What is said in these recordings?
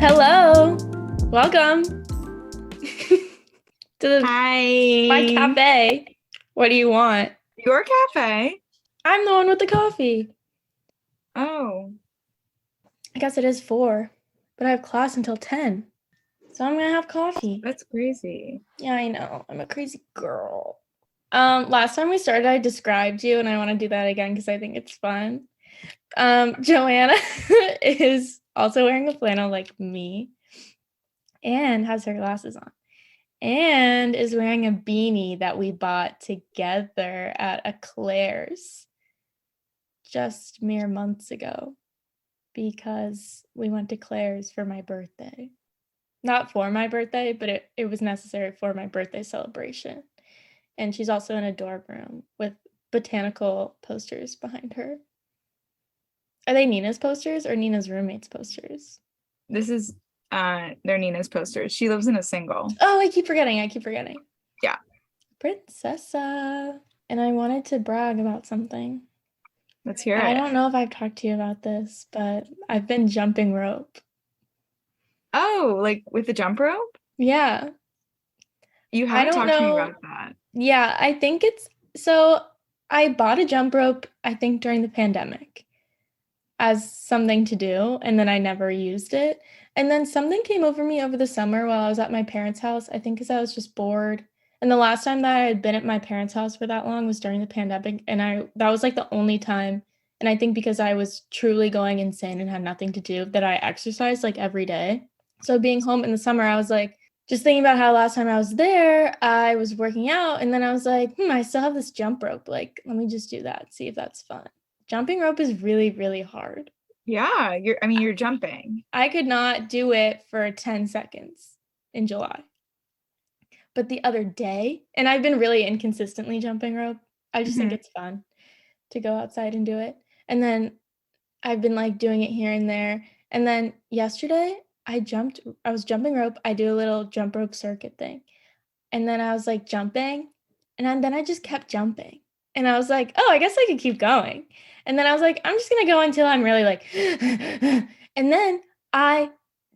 Hello, welcome to my Hi. cafe. What do you want? Your cafe? I'm the one with the coffee. Oh, I guess it is 4, but I have class until 10, so I'm gonna have coffee. that's crazy. Yeah, I know. I'm a crazy girl. Last time we started, I described you, and I want to do that again because I think it's fun. Joanna is also wearing a flannel like me and has her glasses on. And is wearing a beanie that we bought together at a Claire's just mere months ago because we went to Claire's for my birthday. Not for my birthday, but it was necessary for my birthday celebration. And she's also in a dorm room with botanical posters behind her. Are they Nina's posters or Nina's roommate's posters? This is their Nina's posters. She lives in a single. Oh, I keep forgetting. Yeah. Princessa. And I wanted to brag about something. Let's hear I it. don't know if I've talked to you about this, but I've been jumping rope. Oh, like with the jump rope? Yeah. You I haven't don't talked to me know. about that. Yeah, I think so I bought a jump rope, I think during the pandemic as something to do, and then I never used it. And then something came over me over the summer while I was at my parents' house, I think because I was just bored. And the last time that I had been at my parents' house for that long was during the pandemic, and that was like the only time. And I think because I was truly going insane and had nothing to do that I exercised like every day. So being home in the summer, I was like just thinking about how last time I was there, I was working out, and then I was like, I still have this jump rope. Like, let me just do that, see if that's fun. Jumping rope is really, really hard. Yeah, you're jumping. I could not do it for 10 seconds in July. But the other day, and I've been really inconsistently jumping rope. I just think Mhm. it's fun to go outside and do it. And then I've been like doing it here and there. And then yesterday, I was jumping rope. I do a little jump rope circuit thing. And then I was like jumping, and then I just kept jumping. And I was like, oh, I guess I could keep going. And then I was like, I'm just gonna go until I'm really like, and then I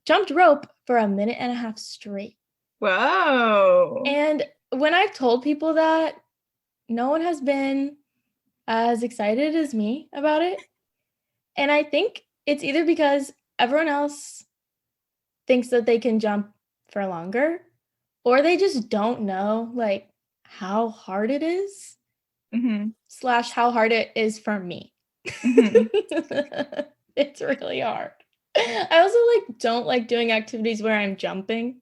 jumped rope for a minute and a half straight. Whoa. And when I've told people that, no one has been as excited as me about it. And I think it's either because everyone else thinks that they can jump for longer, or they just don't know like how hard it is hmm slash how hard it is for me. hmm It's really hard. I also like don't like doing activities where I'm jumping,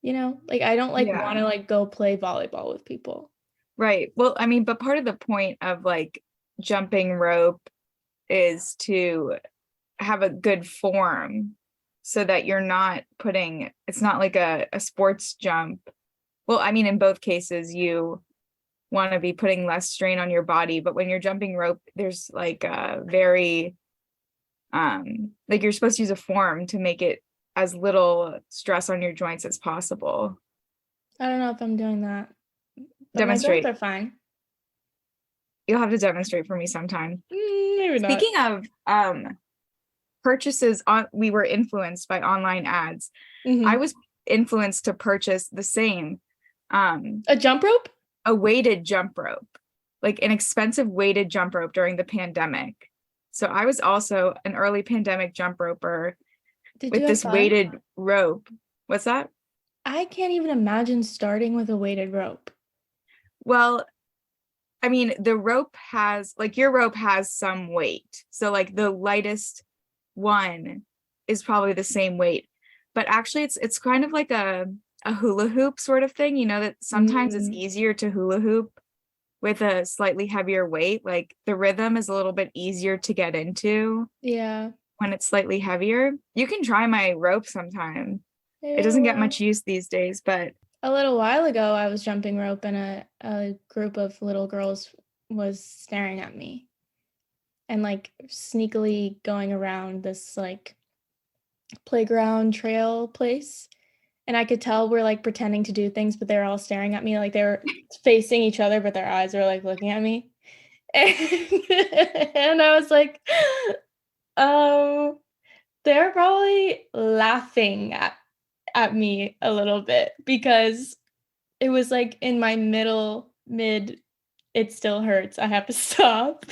like I don't like want Yeah. to like go play volleyball with people. Right. Well, I mean, but part of the point of like jumping rope is to have a good form so that you're not it's not like a sports jump. Well, I mean, in both cases, you want to be putting less strain on your body, but when you're jumping rope, there's like a very, like you're supposed to use a form to make it as little stress on your joints as possible. I don't know if I'm doing that, but my bones Demonstrate. are fine. You'll have to demonstrate for me sometime. Maybe not. Speaking of we were influenced by online ads. I Mhm. was influenced to purchase the same A jump rope? a weighted jump rope, like an expensive weighted jump rope during the pandemic. So I was also an early pandemic jump roper Did you with have this fun? weighted rope. What's that? I can't even imagine starting with a weighted rope. Well, I mean, the rope has like your rope has some weight. So like the lightest one is probably the same weight. But actually it's kind of like a hula hoop sort of thing, that sometimes it's Mm, easier to hula hoop with a slightly heavier weight. Like the rhythm is a little bit easier to get into yeah. when it's slightly heavier. You can try my rope sometime. It Maybe I doesn't get will. much use these days, but A little while ago, I was jumping rope and a group of little girls was staring at me and like sneakily going around this like playground trail place. And I could tell we're like pretending to do things, but they're all staring at me like they were facing each other, but their eyes are like looking at me. And, and I was like, um, They're probably laughing at me a little bit because it was like in my mid, it still hurts. I have to stop.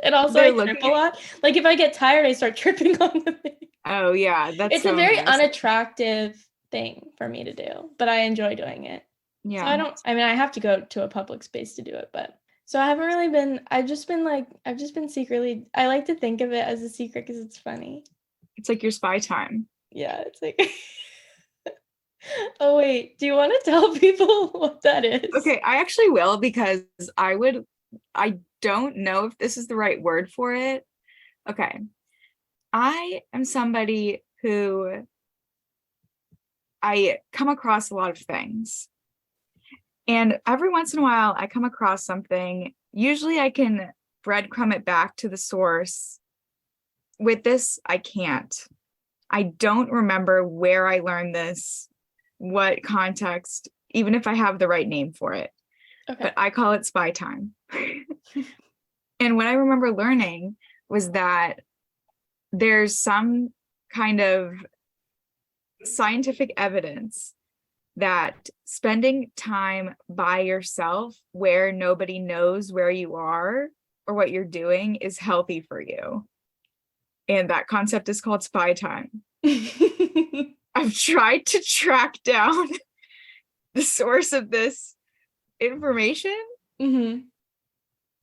And also They're I trip a looking. lot. Like if I get tired, I start tripping on the thing. Oh yeah, that's It's a so very embarrassing. unattractive thing for me to do, but I enjoy doing it. So Yeah. I mean, I have to go to a public space to do it, but so I haven't really been, I've just been secretly, I like to think of it as a secret because it's funny. It's like your spy time. Yeah, it's like, oh wait, do you want to tell people what that is? Okay, I actually will because I don't know if this is the right word for it. Okay. I am somebody who I come across a lot of things. And every once in a while, I come across something. Usually I can breadcrumb it back to the source. With this, I can't. I don't remember where I learned this, what context, even if I have the right name for it. Okay. But I call it spy time. And what I remember learning was that there's some kind of scientific evidence that spending time by yourself where nobody knows where you are or what you're doing is healthy for you. And that concept is called spy time. I've tried to track down the source of this information Mm-hmm.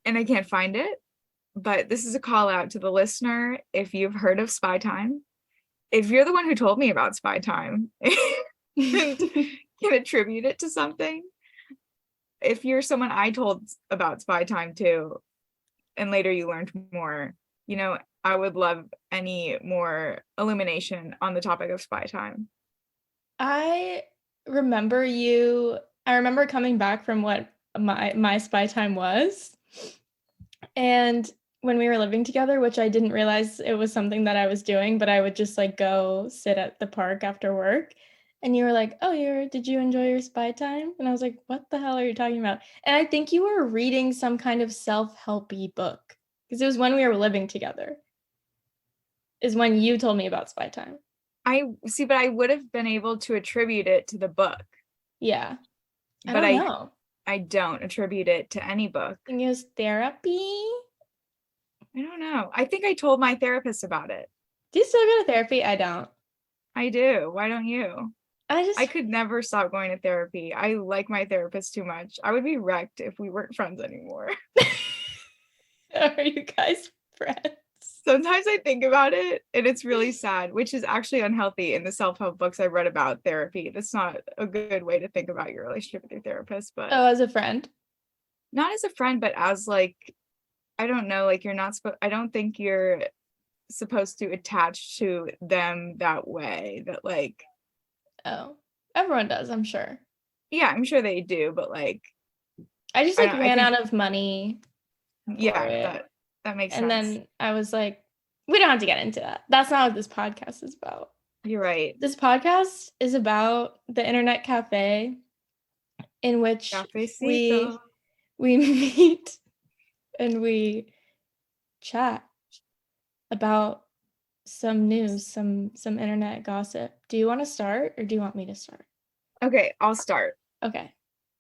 and I can't find it. But this is a call out to the listener. If you've heard of spy time, if you're the one who told me about spy time and can attribute it to something, if you're someone I told about spy time to, and later you learned more, I would love any more illumination on the topic of spy time. I remember I remember coming back from what my spy time was. And when we were living together, which I didn't realize it was something that I was doing, but I would just like go sit at the park after work. And you were like, "Oh, did you enjoy your spy time?" And I was like, "What the hell are you talking about?" And I think you were reading some kind of self-helpy book because it was when we were living together. Is when you told me about spy time. I see, but I would have been able to attribute it to the book. Yeah. I But don't know. I don't attribute it to any book. I think it was therapy. I don't know. I think I told my therapist about it. Do you still go to therapy? I don't. I do. Why don't you? I I could never stop going to therapy. I like my therapist too much. I would be wrecked if we weren't friends anymore. Are you guys friends? Sometimes I think about it and it's really sad, which is actually unhealthy in the self-help books I read about therapy. That's not a good way to think about your relationship with your therapist, but Oh, as a friend? not as a friend, but as like, I don't know, like you're not supposed, I don't think you're supposed to attach to them that way, that like, Oh, everyone does, I'm sure. yeah, I'm sure they do, but like, I just I like don't, I ran think, out of money for yeah, it. that makes And sense. then I was like, we don't have to get into that. That's not what this podcast is about. You're right. This podcast is about the internet cafe in which Cafecito. we meet and we chat about some news, some internet gossip. Do you want to start or do you want me to start? Okay, I'll start. Okay.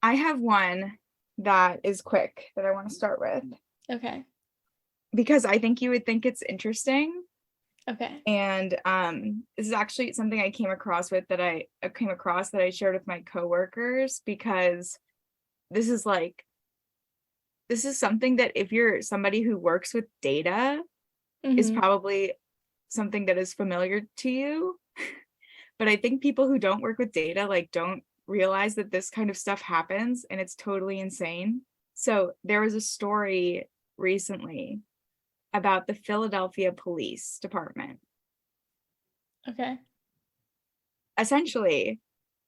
I have one that is quick that I want to start with Okay. because I think you would think it's interesting. Okay. And this is actually something I came across that I shared with my coworkers, because this is something that if you're somebody who works with data is Mm-hmm. probably something that is familiar to you. But I think people who don't work with data like don't realize that this kind of stuff happens, and it's totally insane. So there was a story recently about the Philadelphia Police Department. Okay. Essentially,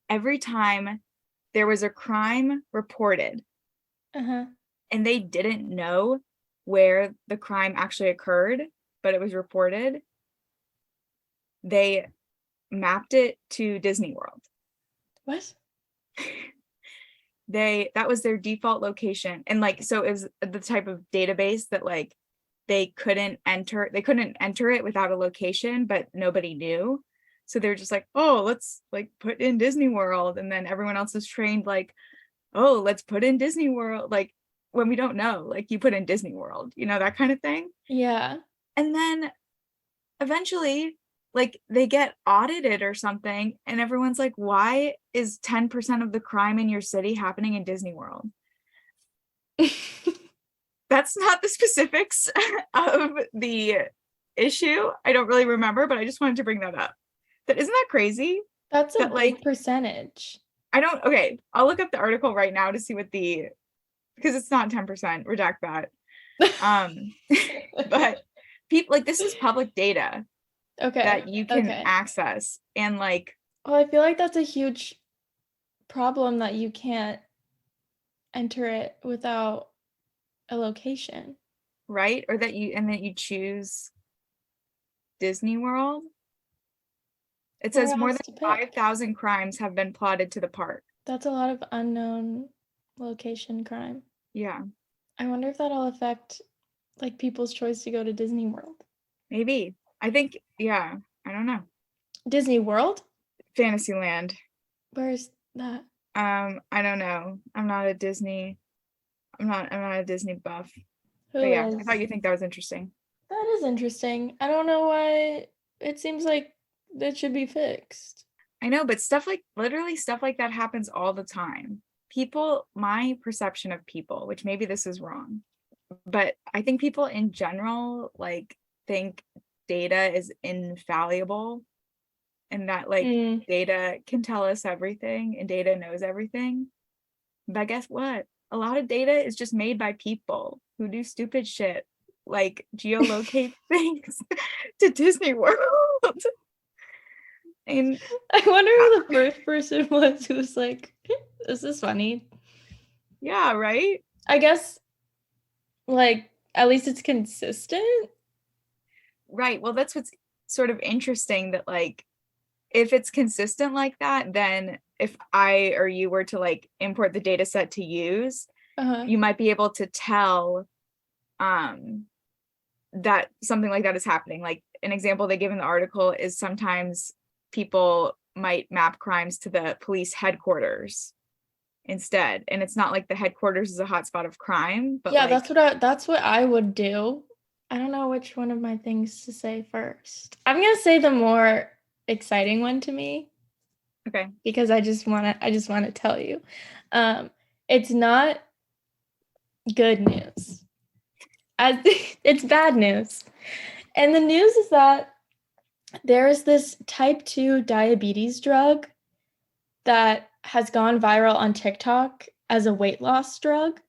every time there was a crime reported Uh-huh. and they didn't know where the crime actually occurred, but it was reported, they mapped it to Disney World. What? That was their default location. And like, so it was the type of database that like they couldn't enter it without a location, but nobody knew. So they're just like, oh, let's like put in Disney World. And then everyone else is trained like, oh, let's put in Disney World. Like when we don't know, like you put in Disney World, that kind of thing. Yeah. And then eventually, like they get audited or something. And everyone's like, why is 10% of the crime in your city happening in Disney World? That's not the specifics of the issue. I don't really remember, but I just wanted to bring that up. Isn't that crazy? That's a That, big like, percentage. okay, I'll look up the article right now to see because it's not 10%, redact that. But people, like, this is public data that you can access. And like, well, I feel like that's a huge problem that you can't enter it without a location. Right? Or that you choose Disney World. It says more than 5,000 crimes have been plotted to the park. That's a lot of unknown location crime. Yeah. I wonder if that'll affect like people's choice to go to Disney World. Maybe. I think, yeah. I don't know. Disney World? Fantasyland. Where's that? I don't know. I'm not a Disney buff. But yeah, I thought you'd think that was interesting. That is interesting. I don't know why it seems like that should be fixed. I know, but literally stuff like that happens all the time. My perception of people, which maybe this is wrong, but I think people in general like think data is infallible and that like data can tell us everything and data knows everything. But guess what? A lot of data is just made by people who do stupid shit like geolocate things to Disney World. And I wonder who the first person was who was like, this is funny. Yeah, right? I guess, like, at least it's consistent. Right. Well, that's what's sort of interesting, that, like, if it's consistent like that, then if I or you were to, like, import the data set to use, you might be able to tell that something like that is happening. Like, an example they give in the article is sometimes people might map crimes to the police headquarters instead, and it's not like the headquarters is a hotspot of crime, but yeah, like, that's what I would do. I don't know which one of my things to say first. I'm gonna say the more exciting one to me. Okay. Because I just wanna tell you, it's not good news. It's bad news, and the news is that there is this type 2 diabetes drug that has gone viral on TikTok as a weight loss drug.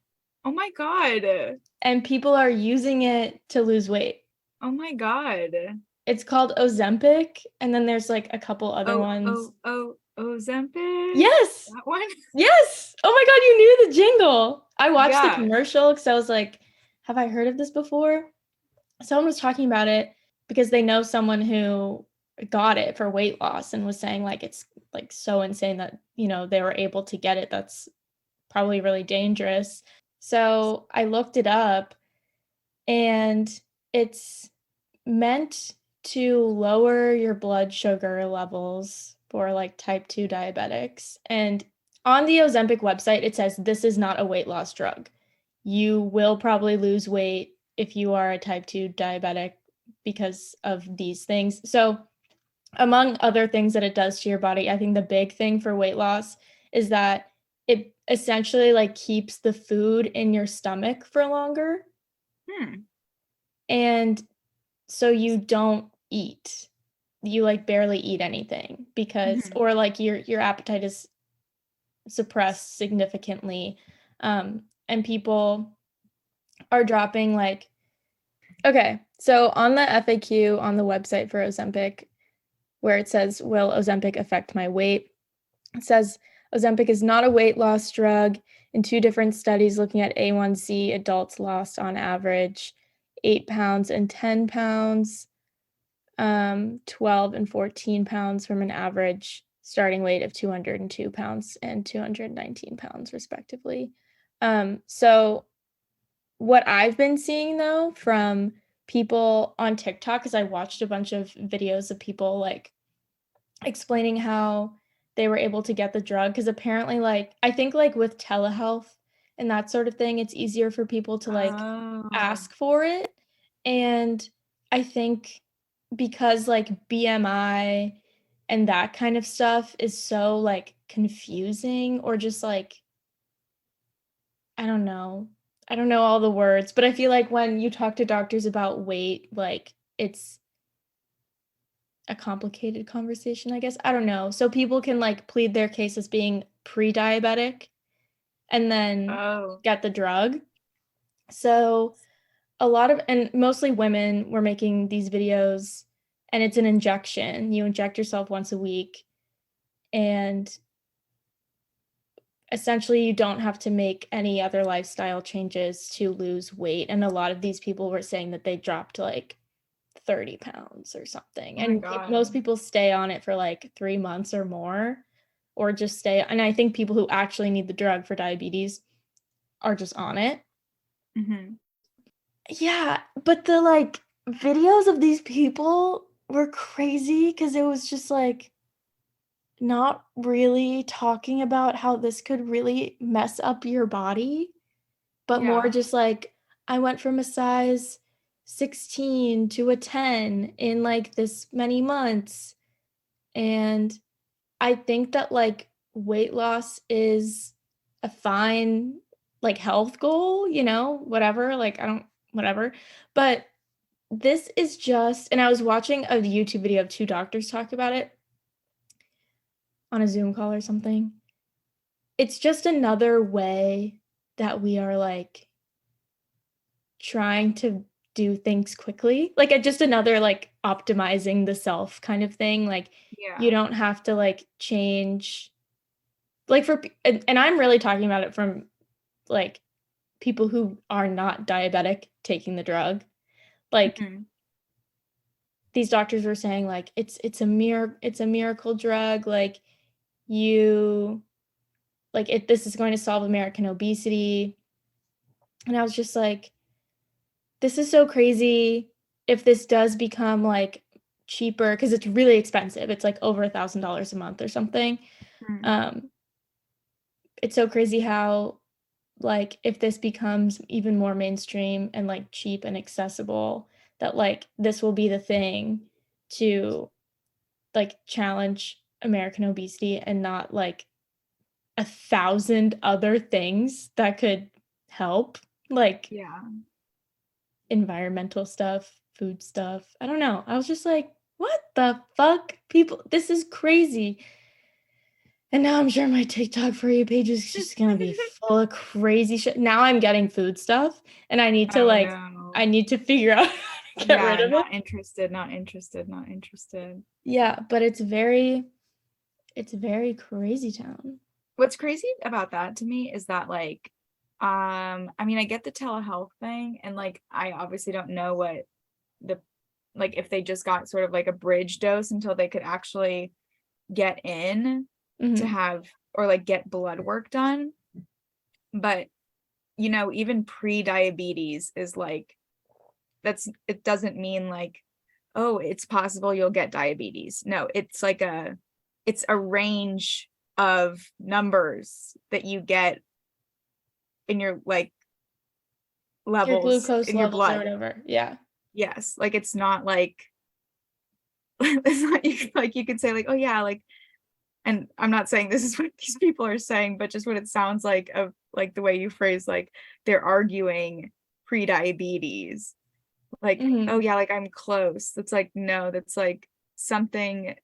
Oh my God. And people are using it to lose weight. Oh my God. It's called Ozempic, and then there's like a couple other ones. Ozempic? Yes! That one? Yes! Oh my God, you knew the jingle. I watched the commercial because I was like, have I heard of this before? Someone was talking about it because they know someone who got it for weight loss and was saying like it's like so insane that, you know, they were able to get it. That's probably really dangerous. So I looked it up, and it's meant to lower your blood sugar levels for like type 2 diabetics. And on the Ozempic website, it says this is not a weight loss drug. You will probably lose weight if you are a type 2 diabetic because of these things. So among other things that it does to your body, I think the big thing for weight loss is that it essentially like keeps the food in your stomach for longer. And so you don't eat. You like barely eat anything because or like your appetite is suppressed significantly. And people are dropping like, okay, so on the FAQ on the website for Ozempic, where it says, will Ozempic affect my weight? It says, Ozempic is not a weight loss drug. In 2 different studies looking at A1C, adults lost on average 8 pounds and 10 pounds, 12 and 14 pounds from an average starting weight of 202 pounds and 219 pounds, respectively. So what I've been seeing, though, from people on TikTok, because I watched a bunch of videos of people like explaining how they were able to get the drug, because apparently like I think like with telehealth and that sort of thing, it's easier for people to like Oh, ask for it. And I think because like BMI and that kind of stuff is so like confusing, or just like I don't know. I don't know all the words, but I feel like when you talk to doctors about weight, like it's a complicated conversation, I guess. I don't know. So people can like plead their case as being pre-diabetic and then oh, get the drug. So a lot of, and mostly women were making these videos, and it's an injection. You inject yourself once a week, and essentially you don't have to make any other lifestyle changes to lose weight. And a lot of these people were saying that they dropped like 30 pounds or something. oh my And most God. people stay on it for like 3 months or more, or just stay. And I think people who actually need the drug for diabetes are just on it. Hmm. Yeah, but the like videos of these people were crazy because it was just like not really talking about how this could really mess up your body, but more Yeah. just like I went from a size 16 to a 10 in like this many months. And I think that like weight loss is a fine like health goal, whatever, like I don't whatever. But this is just, and I was watching a YouTube video of two doctors talk about it on a Zoom call or something. It's just another way that we are like trying to do things quickly. Like just another like optimizing the self kind of thing. Like you Yeah. don't have to like change like and I'm really talking about it from like people who are not diabetic taking the drug. Like Hmm. these doctors were saying like it's a miracle drug, like you like it this is going to solve American obesity. And I was just like, this is so crazy. If this does become like cheaper, because it's really expensive, it's like over $1,000 a month or something. um it's so crazy how like if this becomes even more mainstream and like cheap and accessible, that like this will be the thing to like challenge American obesity, and not like 1,000 other things that could help, like Yeah. environmental stuff, food stuff. I don't know. I was just like, what the fuck? People, this is crazy. And now I'm sure my TikTok for you page is just gonna be full of crazy shit. Now I'm getting food stuff, and Oh no. I need to figure out how to get rid Yeah, of it. not interested, not interested, not interested. Yeah, but it's very crazy town. What's crazy about that to me is that like I mean I get the telehealth thing and like I obviously don't know what the like if they just got sort of like a bridge dose until they could actually get in to Hmm. have or like get blood work done. But even pre-diabetes is like it doesn't mean like, oh, it's possible you'll get diabetes. No, it's a range of numbers that you get in your like Your levels glucose in your levels or blood. whatever. Yeah. Yes, like it's not like it's not like you could say like, oh yeah, like, and I'm not saying this is what these people are saying, but just what it sounds like of like the way you phrase like they're arguing pre-diabetes. Like, oh Hmm. yeah, like I'm close. That's like, no, that's like something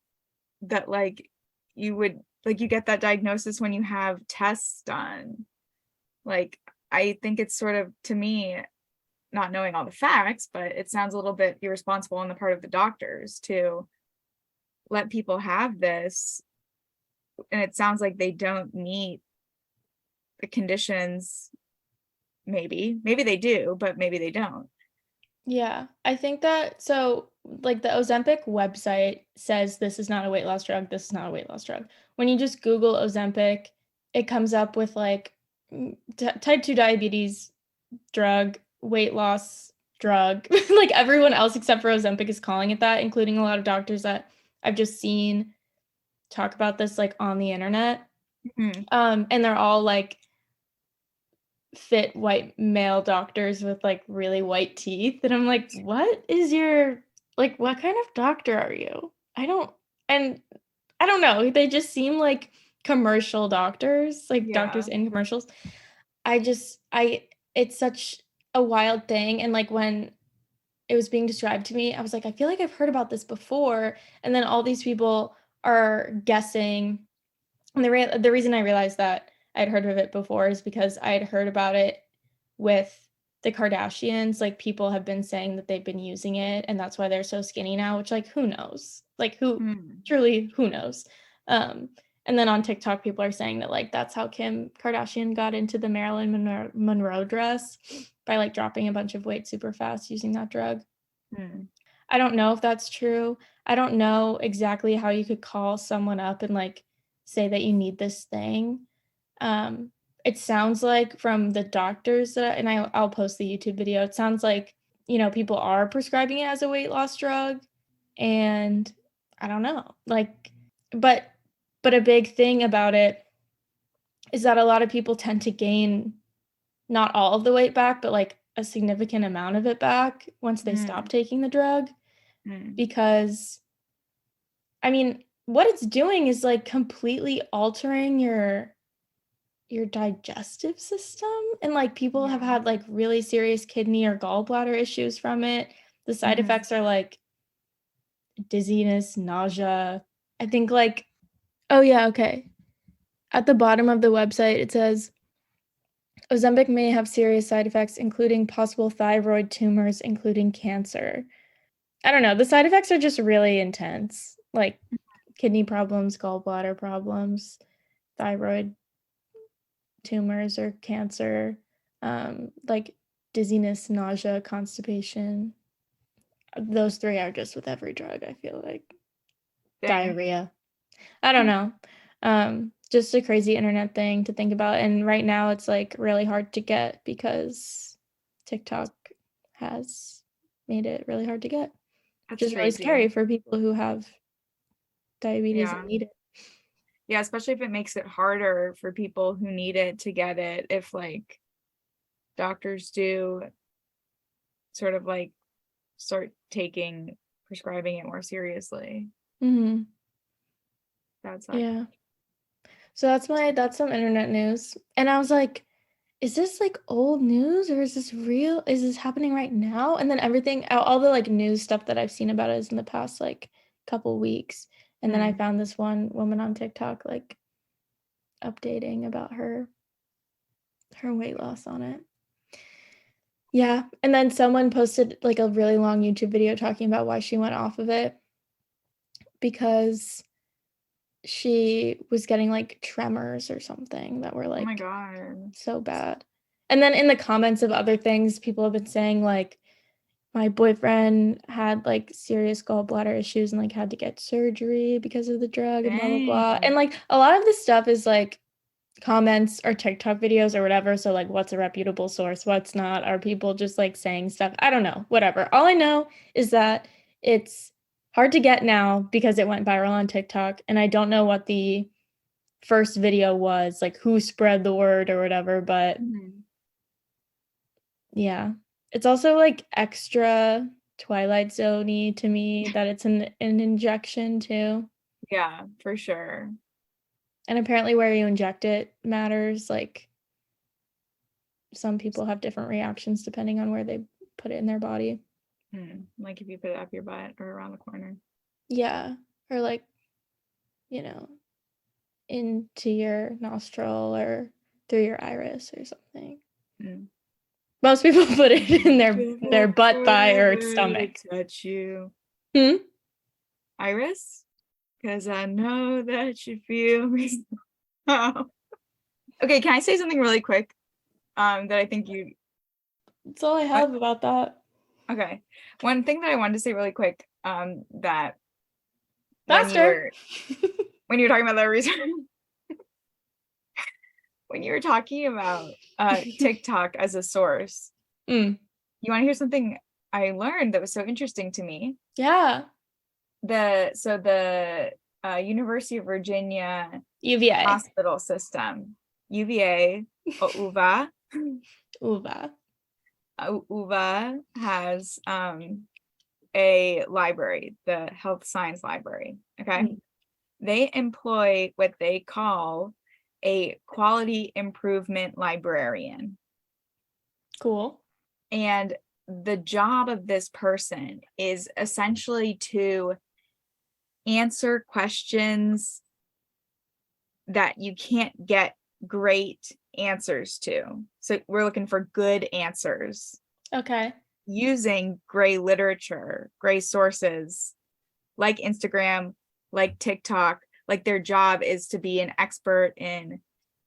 that like you would like you get that diagnosis when you have tests done. Like, I think it's sort of to me, not knowing all the facts, but it sounds a little bit irresponsible on the part of the doctors to let people have this. And it sounds like they don't meet the conditions. Maybe they do, but maybe they don't. Yeah, I think that so like the Ozempic website says this is not a weight loss drug, this is not a weight loss drug. When you just Google Ozempic, it comes up with like type 2 diabetes drug, weight loss drug. Like everyone else except for Ozempic is calling it that, including a lot of doctors that I've just seen talk about this like on the internet. And they're all like fit white male doctors with like really white teeth. And I'm like, what kind of doctor are you? I don't know. They just seem like commercial doctors, like doctors in commercials. It's such a wild thing. And like when it was being described to me, I was like, I feel like I've heard about this before. And then all these people are guessing. And the reason I realized that I'd heard of it before is because I had heard about it with the Kardashians. Like people have been saying that they've been using it and that's why they're so skinny now, which like who knows? Like truly who knows? And then on TikTok people are saying that like that's how Kim Kardashian got into the Marilyn Monroe dress by like dropping a bunch of weight super fast using that drug. I don't know if that's true. I don't know exactly how you could call someone up and like say that you need this thing. It sounds like from the doctors I'll post the YouTube video. It sounds like, people are prescribing it as a weight loss drug, and I don't know, like, but a big thing about it is that a lot of people tend to gain not all of the weight back, but like a significant amount of it back once they stop taking the drug, because I mean, what it's doing is like completely altering your digestive system, and like people have had like really serious kidney or gallbladder issues from it. The side effects are like dizziness, nausea. I think like, oh yeah, okay. At the bottom of the website it says Ozempic may have serious side effects including possible thyroid tumors, including cancer. I don't know, the side effects are just really intense, like kidney problems, gallbladder problems, thyroid tumors or cancer, like dizziness, nausea, constipation. Those three are just with every drug, I feel like. Diarrhea. I don't know. Just a crazy internet thing to think about. And right now it's like really hard to get because TikTok has made it really hard to get. Which is really scary for people who have diabetes and need it. Yeah, especially if it makes it harder for people who need it to get it, if like doctors do sort of like start prescribing it more seriously. That's yeah. So that's some internet news. And I was like, is this like old news or is this real? Is this happening right now? And then all the like news stuff that I've seen about it is in the past like couple weeks. And then I found this one woman on TikTok like updating about her weight loss on it. Yeah. And then someone posted like a really long YouTube video talking about why she went off of it, because she was getting like tremors or something that were like, oh my God, so bad. And then in the comments of other things, people have been saying like, my boyfriend had like serious gallbladder issues and like had to get surgery because of the drug and blah, blah, blah. And like a lot of this stuff is like comments or TikTok videos or whatever. So like, what's a reputable source? What's not? Are people just like saying stuff? I don't know, whatever. All I know is that it's hard to get now because it went viral on TikTok. And I don't know what the first video was, like who spread the word or whatever, but yeah. It's also like extra Twilight Zone-y to me that it's an injection too. Yeah, for sure. And apparently where you inject it matters. Like some people have different reactions depending on where they put it in their body. Like if you put it up your butt or around the corner. Yeah. Or like, into your nostril or through your iris or something. Most people put it in their butt, thigh, or stomach. Touch you. Iris? Because I know that you feel me. Okay, can I say something really quick? That I think That's all I have about that. Okay. One thing that I wanted to say really quick, that Faster. when you were talking about that reason, when you were talking about TikTok as a source, you want to hear something I learned that was so interesting to me. Yeah. The University of Virginia UVA. hospital system, UVA, UVA, UVA. UVA has a library, the health science library. Okay. Mm. They employ what they call a quality improvement librarian. Cool. And the job of this person is essentially to answer questions that you can't get great answers to. So we're looking for good answers. Okay. Using gray literature, gray sources like Instagram, like TikTok. Like their job is to be an expert in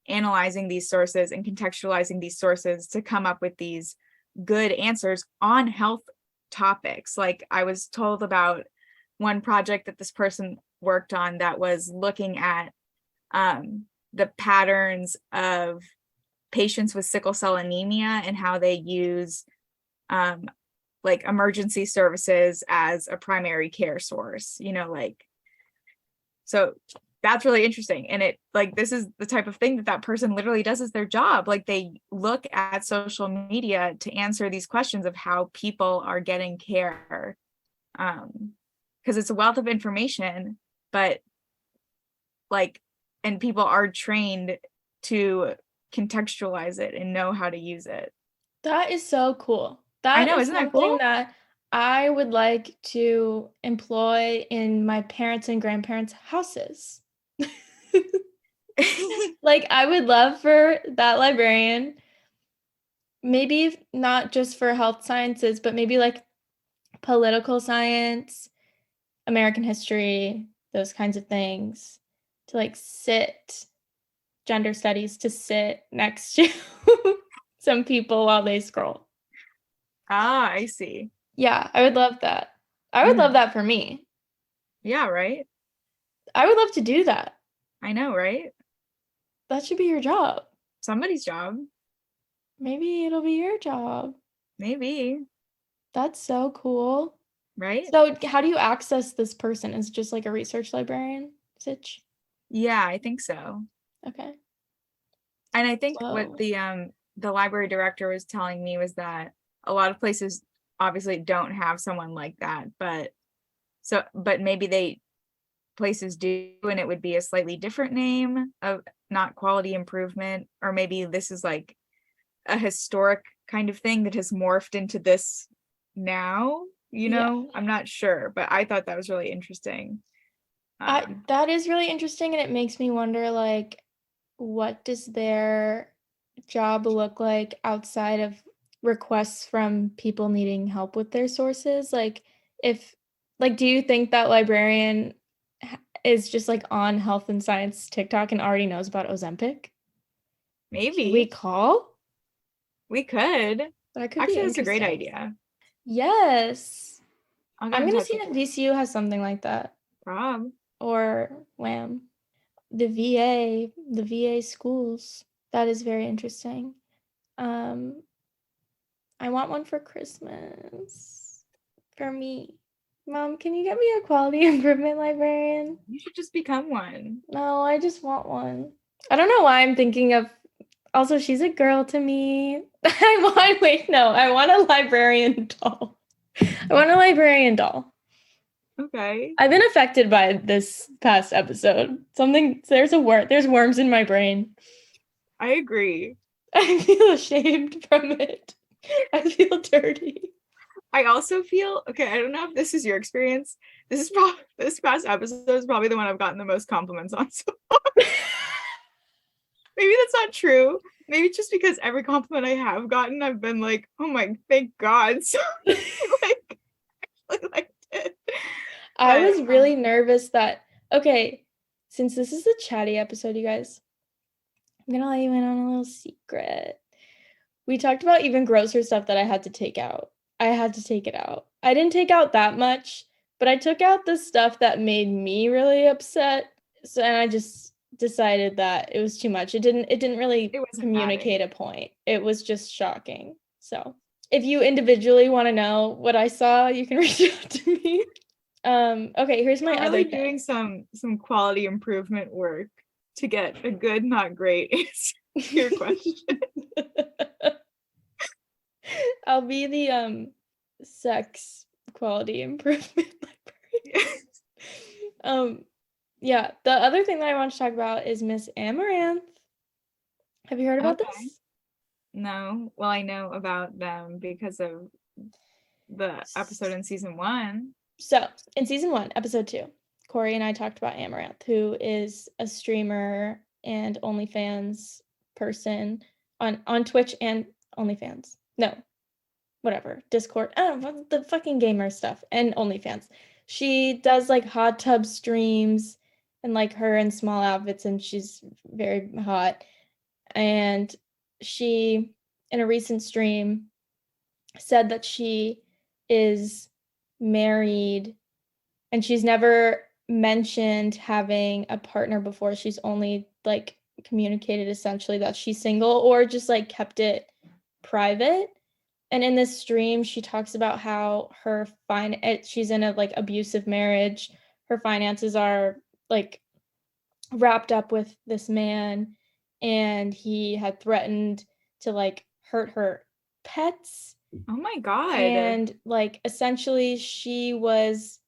analyzing these sources and contextualizing these sources to come up with these good answers on health topics. Like I was told about one project that this person worked on that was looking at the patterns of patients with sickle cell anemia and how they use like emergency services as a primary care source, like, so that's really interesting. And it like, this is the type of thing that person literally does as their job. Like they look at social media to answer these questions of how people are getting care. Because it's a wealth of information, but like, and people are trained to contextualize it and know how to use it. That is so cool. I That know, is isn't that something cool? that I would like to employ in my parents' and grandparents' houses. Like, I would love for that librarian, maybe not just for health sciences, but maybe like political science, American history, those kinds of things, to like gender studies, to sit next to some people while they scroll. Ah, I see. Yeah, I would love that. I would love that for me. Yeah, right? I would love to do that. I know, right? That should be your job. Somebody's job. Maybe it'll be your job. Maybe. That's so cool. Right? So how do you access this person? Is it just like a research librarian sitch? Yeah, I think so. Okay. And I think what Whoa. the library director was telling me was that a lot of places obviously don't have someone like that, but maybe places do, and it would be a slightly different name of not quality improvement, or maybe this is like a historic kind of thing that has morphed into this now, Yeah. I'm not sure, but I thought that was really interesting. That is really interesting, and it makes me wonder, like, what does their job look like outside of requests from people needing help with their sources? Like, do you think that librarian is just like on health and science TikTok and already knows about Ozempic? Should we Maybe call? we could. That could be Actually, that's a great interesting. idea. Yes. I'll get I'm in gonna touch see with if VCU has something like that, Rob. or WHAM. The VA schools. That is very interesting. Um, I want one for Christmas. For me. Mom, can you get me a quality improvement librarian? You should just become one. No, I just want one. I don't know why I'm thinking of. Also, she's a girl to me. I want a librarian doll. I want a librarian doll. Okay. I've been affected by this past episode. There's worms in my brain. I agree. I feel ashamed from it. I feel dirty. I also feel okay. I don't know if this is your experience. This past episode is probably the one I've gotten the most compliments on so far. Maybe that's not true. Maybe just because every compliment I have gotten, I've been like, oh my, thank God. So like, I actually liked it. I was really nervous that, okay, since this is a chatty episode, you guys, I'm gonna let you in on a little secret. We talked about even grosser stuff that I had to take out. I had to take it out. I didn't take out that much, but I took out the stuff that made me really upset. So, and I just decided that it was too much. It didn't really It wasn't communicate adding. a point. It was just shocking. So if you individually want to know what I saw, you can reach out to me. Okay, here's my You're other really thing. doing some quality improvement work to get a good, not great answer to your question. I'll be the sex quality improvement librarian. Yeah, the other thing that I want to talk about is Miss Amaranth. Have you heard about Okay. this? No, well, I know about them because of the episode in season 1. So, in season 1, episode 2, Corey and I talked about Amaranth, who is a streamer and OnlyFans person on Twitch and OnlyFans. No, whatever, Discord. I don't know, the fucking gamer stuff and OnlyFans. She does like hot tub streams and like her in small outfits, and she's very hot. And she, in a recent stream, said that she is married and she's never mentioned having a partner before. She's only like communicated essentially that she's single or just like kept it private. And in this stream, she talks about how she's in a like abusive marriage. Her finances are like wrapped up with this man, and he had threatened to like hurt her pets. Oh my God. And like essentially she was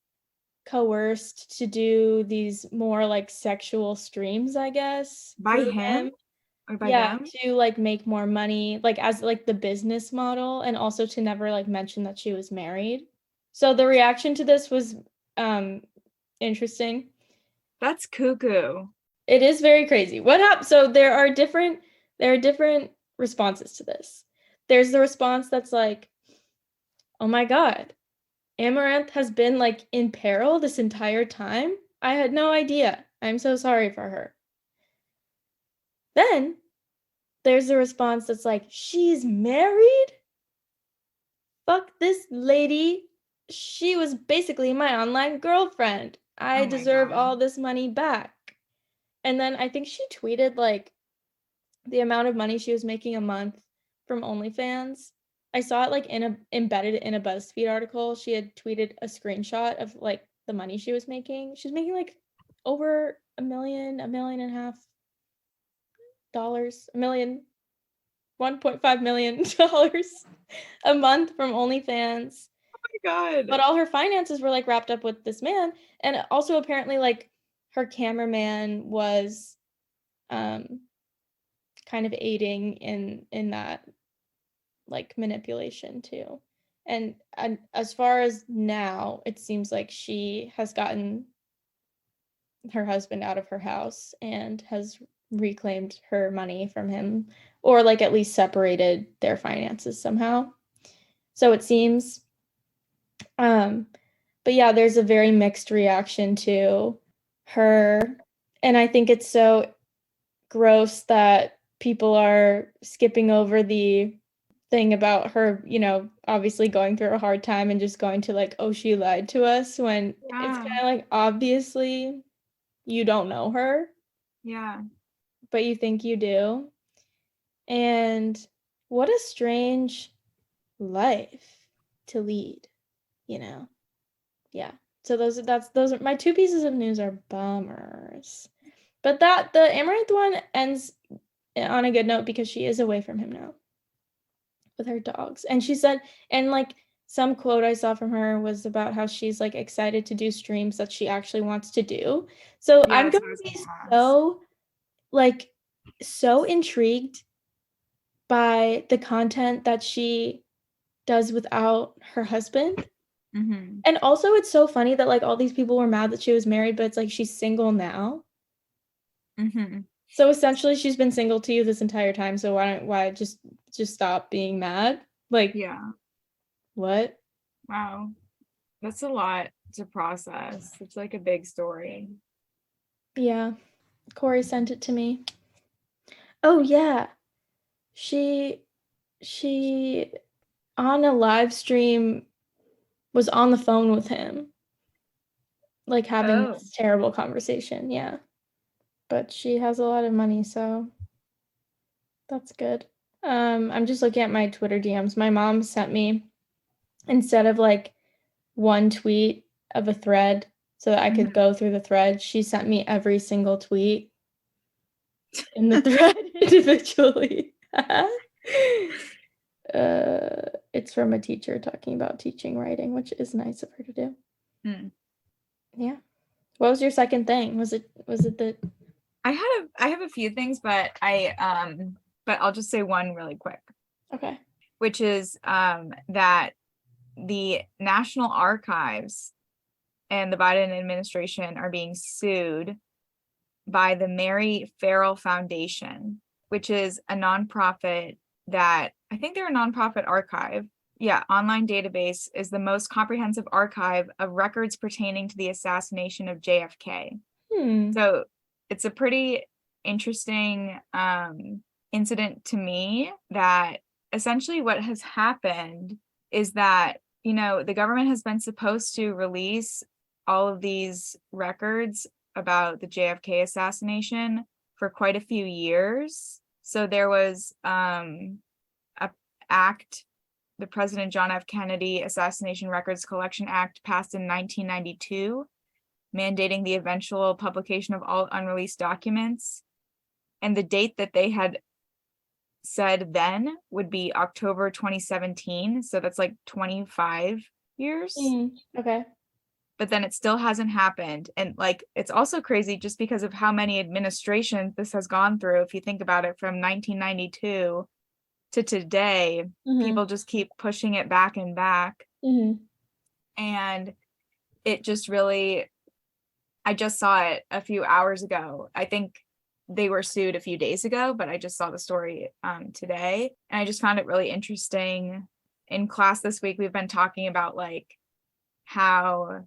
coerced to do these more like sexual streams, I guess, By through him or by yeah, them? to like make more money, like as like the business model, and also to never like mention that she was married. So the reaction to this was interesting. That's cuckoo. It is very crazy. What happened? So there are different responses to this. There's the response that's like, "Oh my God, Amaranth has been like in peril this entire time. I had no idea. I'm so sorry for her." Then there's the response that's like, "She's married? Fuck this lady. She was basically my online girlfriend. I Oh my deserve God. all this money back." And then I think she tweeted like the amount of money she was making a month from OnlyFans. I saw it like embedded in a BuzzFeed article. She had tweeted a screenshot of like the money she was making. She was making like over a million and a half dollars, 1.5 million dollars a month from OnlyFans. Oh my God. But all her finances were like wrapped up with this man. And also apparently like her cameraman was um kind of aiding in that like manipulation too. And as far as now, it seems like she has gotten her husband out of her house and has reclaimed her money from him, or like at least separated their finances somehow. So it seems. But yeah, there's a very mixed reaction to her. And I think it's so gross that people are skipping over the thing about her, obviously going through a hard time and just going to like, "Oh, she lied to us," when it's kind Yeah. of like obviously you don't know her, Yeah. but you think you do. And what a strange life to lead, you know. Yeah. So those are my two pieces of news are bummers. But the Amaranth one ends on a good note because she is away from him now with her dogs. And she said, and like some quote I saw from her was about how she's like excited to do streams that she actually wants to do. So Yeah, I'm that's going what I was to be gonna ask. so like so intrigued by the content that she does without her husband. Mm-hmm. And also it's so funny that like all these people were mad that she was married, but it's like she's single now. Mm-hmm. So essentially she's been single to you this entire time, so why just stop being mad? Like Yeah. what? Wow. That's a lot to process. It's like a big story. Yeah. Corey sent it to me. Oh yeah. She she on a live stream was on the phone with him, like having Oh. this terrible conversation. Yeah. But she has a lot of money, so that's good. I'm just looking at my Twitter DMs. My mom sent me, instead of like one tweet of a thread so that I could go through the thread, she sent me every single tweet in the thread individually. It's from a teacher talking about teaching writing, which is nice of her to do. Yeah. What was your second thing? Was it the I have a few things, but I'll just say one really quick. Okay. Which is that the National Archives and the Biden administration are being sued by the Mary Farrell Foundation, which is a nonprofit that I think they're a nonprofit archive. Yeah, online database is the most comprehensive archive of records pertaining to the assassination of JFK. So it's a pretty interesting incident to me, that essentially what has happened is that, you know, the government has been supposed to release all of these records about the JFK assassination for quite a few years. So there was a act, the President John F. Kennedy Assassination Records Collection Act, passed in 1992, mandating the eventual publication of all unreleased documents. And the date that they had said then would be October 2017. So that's like 25 years. Okay. But then it still hasn't happened. And like, it's also crazy just because of how many administrations this has gone through. If you think about it, from 1992 to today, people just keep pushing it back and back. And it just really, I just saw it a few hours ago. I think they were sued a few days ago, but I just saw the story today. And I just found it really interesting. In class this week, we've been talking about like how,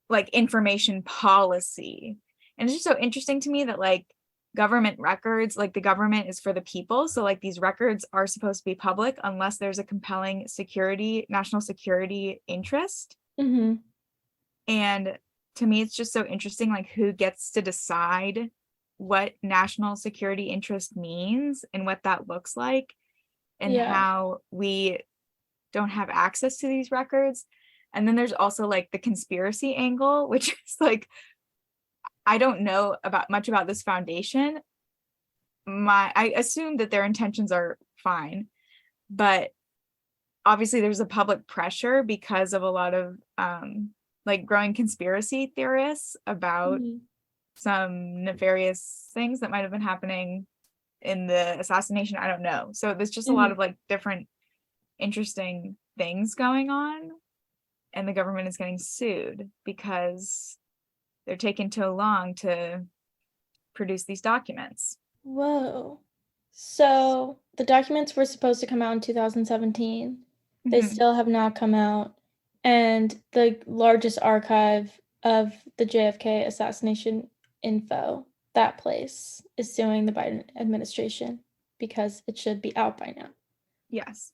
like, information policy. And it's just so interesting to me that like government records, like the government is for the people. So like these records are supposed to be public unless there's a compelling national security interest. And to me, it's just so interesting, like who gets to decide what national security interest means and what that looks like, and how we don't have access to these records. And then there's also like the conspiracy angle, which is like, I don't know much about this foundation. I assume that their intentions are fine, but obviously there's a public pressure because of a lot of like growing conspiracy theorists about some nefarious things that might have been happening in the assassination. I don't know. So there's just a lot of like different interesting things going on, and the government is getting sued because they're taking too long to produce these documents. Whoa. So the documents were supposed to come out in 2017. They still have not come out. And the largest archive of the JFK assassination info, that place, is suing the Biden administration because it should be out by now. Yes.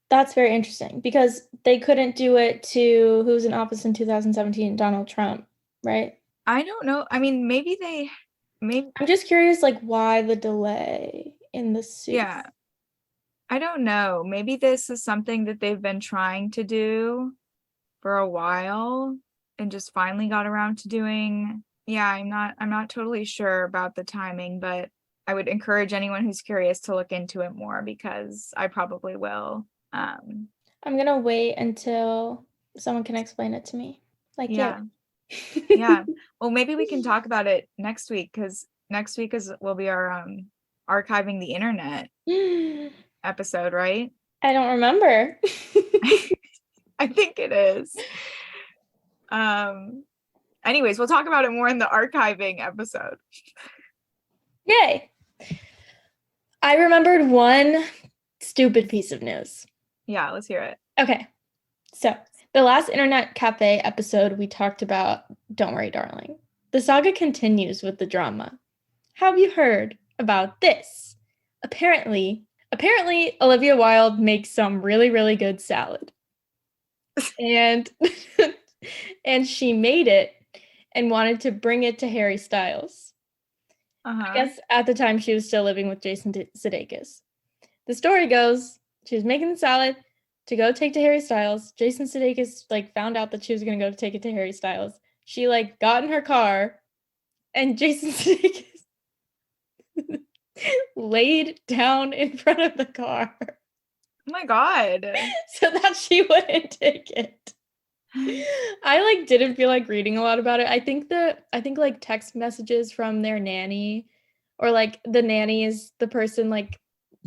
That's very interesting because they couldn't do it to who was in office in 2017, Donald Trump, right? I don't know. I mean, maybe I'm just curious, like, why the delay in the suit? Yeah. I don't know. Maybe this is something that they've been trying to do for a while and just finally got around to doing. Yeah, I'm not totally sure about the timing, but I would encourage anyone who's curious to look into it more, because I probably will. I'm gonna wait until someone can explain it to me. Like, yeah. Yeah. Well, maybe we can talk about it next week, because next week will be our archiving the internet episode, right? I don't remember. I think it is. Anyways, we'll talk about it more in the archiving episode. Yay. I remembered one stupid piece of news. Yeah, let's hear it. Okay. So the last Internet Cafe episode, we talked about Don't Worry, Darling. The saga continues with the drama. Have you heard about this? Apparently, Olivia Wilde makes some really, really good salad. And and she made it and wanted to bring it to Harry Styles. I guess at the time she was still living with Jason Sudeikis. The story goes she was making the salad to go take to Harry Styles. Jason Sudeikis like found out that she was gonna go take it to Harry Styles. She like got in her car, and Jason Sudeikis laid down in front of the car. Oh my God. So that she wouldn't take it. I like didn't feel like reading a lot about it. I think like text messages from their nanny, or like the nanny is the person like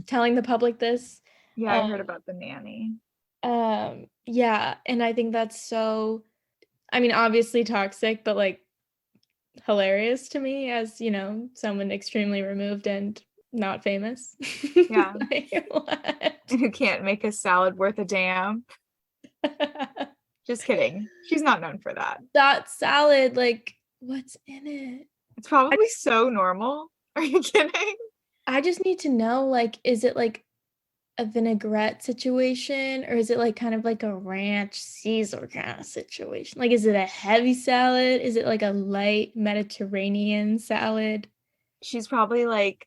telling the public this. Yeah, I heard about the nanny. Yeah, and I think that's so, I mean, obviously toxic, but like hilarious to me as, you know, someone extremely removed and not famous. Yeah. Like, what? Who can't make a salad worth a damn. Just kidding. She's not known for that. That salad, like, what's in it? It's probably so normal. Are you kidding? I just need to know, like, is it like a vinaigrette situation, or is it like kind of like a ranch Caesar kind of situation? Like, is it a heavy salad? Is it like a light Mediterranean salad? She's probably like,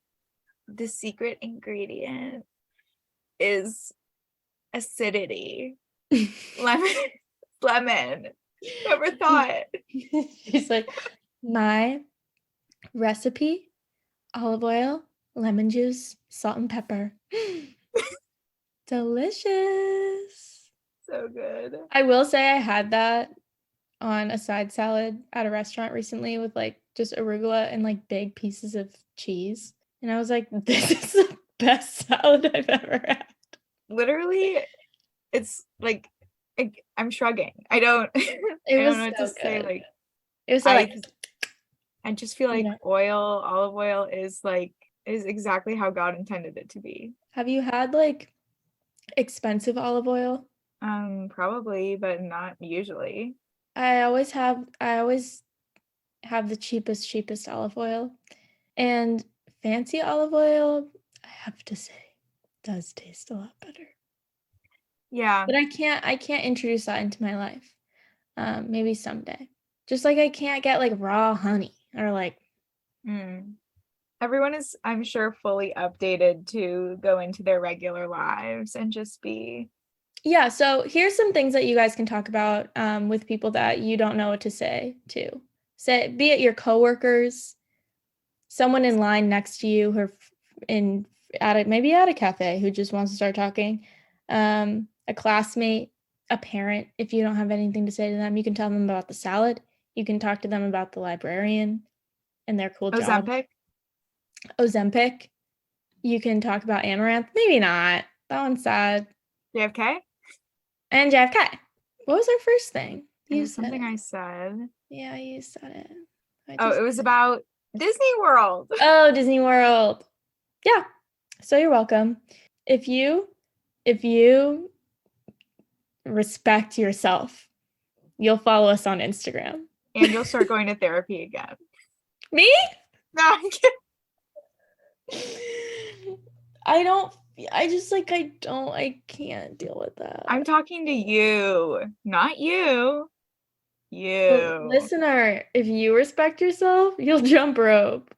the secret ingredient is acidity. Lemon. Never thought. She's like, my recipe: olive oil, lemon juice, salt and pepper. Delicious. So good. I will say I had that on a side salad at a restaurant recently with like just arugula and like big pieces of cheese. And I was like, this is the best salad I've ever had. Literally, it's like, I'm shrugging. I don't know what to say. Like, it was like, I just feel like olive oil is exactly how God intended it to be. Have you had like expensive olive oil? Probably, but not usually. I always have the cheapest olive oil. And fancy olive oil, I have to say, does taste a lot better. Yeah. But I can't introduce that into my life. Maybe someday. Just like I can't get like raw honey or like. Everyone is, I'm sure, fully updated to go into their regular lives and just be. Yeah, so here's some things that you guys can talk about with people that you don't know what to say to. Say, be it your coworkers, someone in line next to you, who maybe at a cafe who just wants to start talking, a classmate, a parent. If you don't have anything to say to them, you can tell them about the salad. You can talk to them about the librarian and their cool job. Ozempic. You can talk about Amaranth. Maybe not. That one's sad. JFK? And JFK. What was our first thing? It was something I said. Yeah, you said it. It was about Disney World. Oh, Disney World. Yeah. So you're welcome. If you respect yourself, you'll follow us on Instagram. And you'll start going to therapy again. Me? No, I'm kidding. I can't deal with that. I'm talking to you, not you. You. Well, listener, if you respect yourself, you'll jump rope.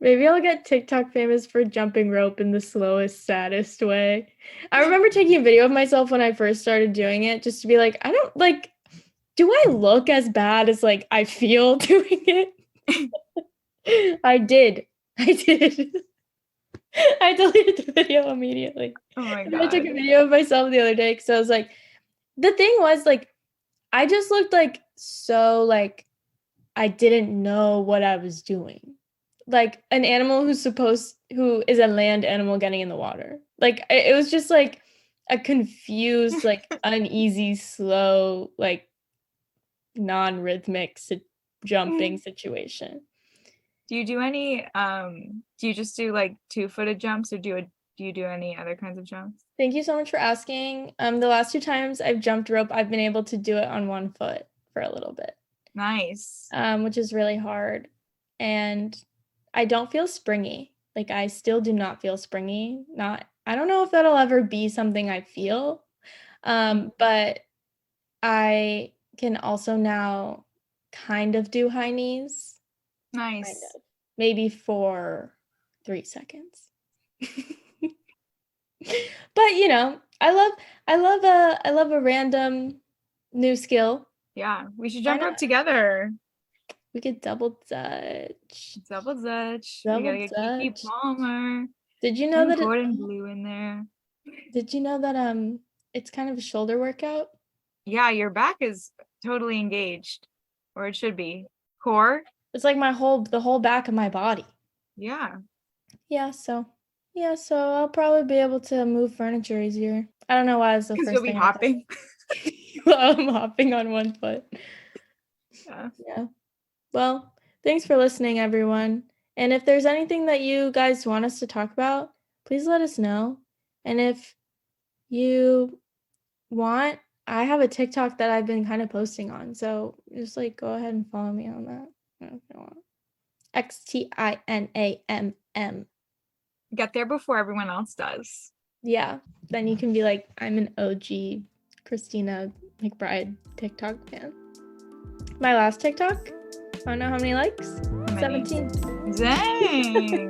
Maybe I'll get TikTok famous for jumping rope in the slowest, saddest way. I remember taking a video of myself when I first started doing it just to be like, do I look as bad as like I feel doing it? I did. I deleted the video immediately. Oh my God. I took a video of myself the other day because I was like, the thing was like, I just looked like so like I didn't know what I was doing. Like an animal who is a land animal getting in the water. Like it was just like a confused, like uneasy, slow, like non-rhythmic jumping situation. Do you do any do you just do like 2-footed jumps, or do you do any other kinds of jumps? Thank you so much for asking. The last 2 times I've jumped rope, I've been able to do it on 1 foot for a little bit. Nice. Which is really hard. And I don't feel springy. Like I still do not feel springy. I don't know if that'll ever be something I feel. But I can also now kind of do high knees. Nice. Kind of. Maybe for 3 seconds. But you know, I love a random new skill. Yeah, we should Why jump rope not? together. We could double dutch. Double dutch. We Double gotta get Kiki dutch. Palmer Did you know and that Gordon Blue in there. Did you know that it's kind of a shoulder workout? Yeah, your back is totally engaged, or it should be. Core. It's like the whole back of my body. Yeah. Yeah, so I'll probably be able to move furniture easier. I don't know why it's the Because first you'll be thing I thought. hopping. While I'm hopping on one foot. Yeah. Well, thanks for listening, everyone. And if there's anything that you guys want us to talk about, please let us know. And if you want, I have a TikTok that I've been kind of posting on. So just like go ahead and follow me on that if you want. XTINAMM. Get there before everyone else does. Yeah. Then you can be like, I'm an OG Christina McBride TikTok fan. My last TikTok, I don't know how many likes. How many? 17. Dang.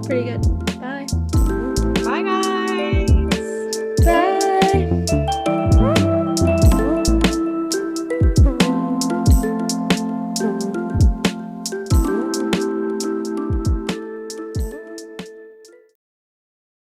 Pretty good.